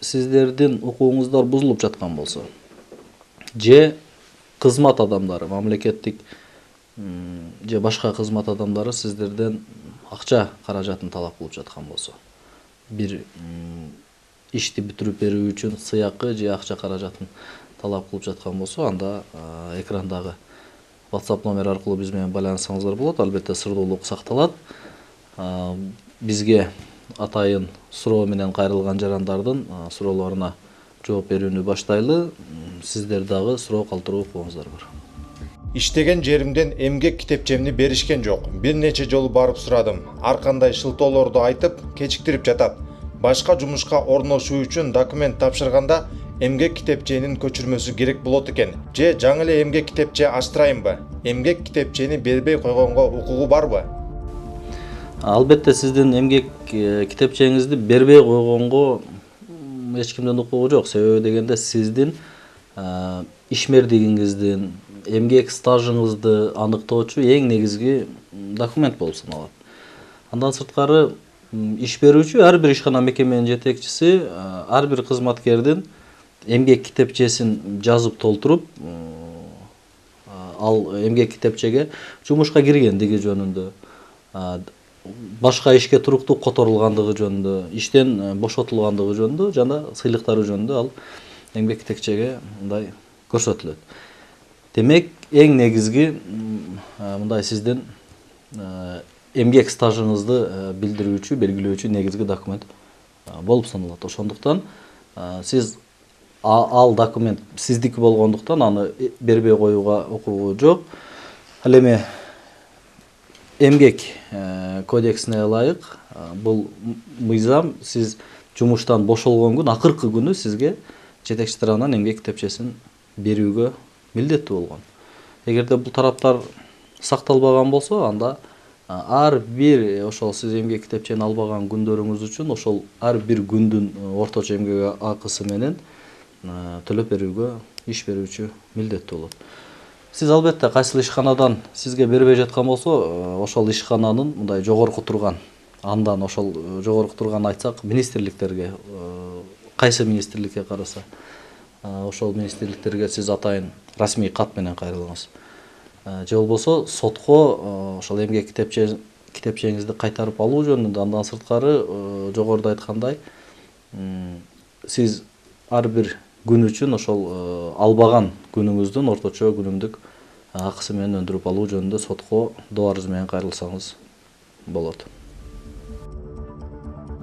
сиздердин укугуңуздар бузулуп жаткан болсо же кызмат адамдары, мамлекеттик же башка кызмат адамдары сиздерден акча каражатын талап кылып жаткан болсо, бир ишти бүтүрүп берүү үчүн сыйакы же акча каражатын талап кылып жаткан болсо, анда экрандагы WhatsApp номер аркылуу биз менен байланышсаңыздар болот. Албетте сырдуулук сакталат. Бизге атайын суроо менен кайрылган жарандардын суроолоруна жооп берүүнү баштайлы. Сиздер дагы суроо калтыруу укугуңуздар бар. Иштеген жеримден эмгек китепчемни беришкен жок. Бир нече жолу барып сурадым. Ар кандай шылтоолорду айтып, кечиктирип жатат. Башка жумушка орношуу үчүн документ тапшырганда эмгек китепченин көчүрмөсү керек болот экен. Же жаңы эле эмгек китепче ачтырайынбы? Эмгек китепчени бербей койгонго укугу барбы? Албетте сиздин эмгек китепчеңизди бербей койгонго эч кимдин укугу жок. Себеби дегенде сиздин ишмердигиңиздин, эмгек стажыңызды аныктоочу эң негизги документ болуп саналат. Андан сырткары иш берүүчү ар бир ишкана мекеменин жетекчиси ар бир кызматкердин эмгек китепчесин жазып толтуруп, ал эмгек китепчеге жумушка киргендиги жөнүндө, башка ишке туруктуу которулгандыгы жөнүндө, иштен бошотулгандыгы жөнүндө жана сыйлыктары жөнүндө ал эмгек китепчеге мындай көрсөтүлөт. Демек, эң негизги мындай сиздин эмгек стажыңызды билдирүүчү, белгилөөчү негизги документ болуп саналат. Ошондуктан сиз ал документ сиздики болгондуктан аны бербей коюуга укугу жок. Ал эми эмгек кодексине ылайык бул мыйзам сиз жумуштан бошолгон күн, акыркы күнү сизге жетекчи тарабынан эмгек китепчесин берүүгө милдеттүү болгон. Эгерде бул тараптар сакталбаган болсо, анда ар бир ошол сиз эмгек китепчени албаган күндөрүңүз үчүн ошол ар бир күндүн орточо эмгек акысы менен төлөп берүүгө иш берүүчү милдеттүү болот. Сиз албетте кайсыл ишканадан сизге бербей жаткан болсо, ошол ишкананын мындай жогорку турган, андан ошол жогорку турган айтсак, министрликтерге, кайсы министрликке караса, ошол министрликтерге сиз атайын расмий кат менен кайрылыңыз. Же болбосо сотко ошол эмгек китепчеңизди кайтарып алуу жөнүндө, андан сырткары жогоруда айткандай, сиз ар бир күн үчүн ошол албаган күнүңүздүн орточо күнүмдүк акысы менен өндүрүп алуу жөнүндө сотко доо арыз менен кайрылсаңыз болот.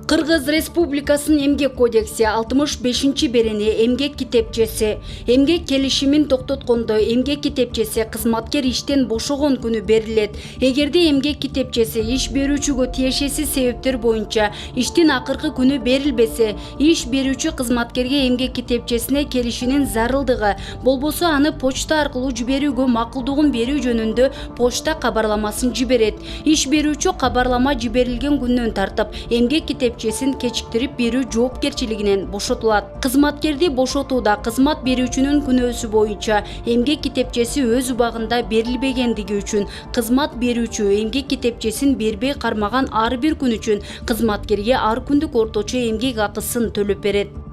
Кыргыз Республикасынын эмгек кодекси 65-берени эмгек китепчеси эмгек келишимин токтоткондо эмгек китепчеси кызматкер иштен бошогон күнү берилет. Эгерде эмгек китепчеси иш берүүчүгө тиешеси себептер боюнча иштин акыркы күнү берилбесе, иш берүүчү кызматкерге эмгек китепчесине келишинин зарылдыгы болбосо аны почта аркылуу жиберүүгө макулдугун берүү жөнүндө почта кабарламасын жиберет. Иш берүүчү кабарлама жиберилген күндөн тартып эмгек китепчесин кечиктирип берүү жоопкерчилигинен бошотулат. Кызматкерди бошотууда кызмат берүүчүнүн күнөөсү боюнча эмгек китепчеси өз убагында берилбегендиги үчүн кызмат берүүчү эмгек китепчесин бербей кармаган ар бир күн үчүн кызматкерге ар күндүк орточо эмгек акысын төлөп берет.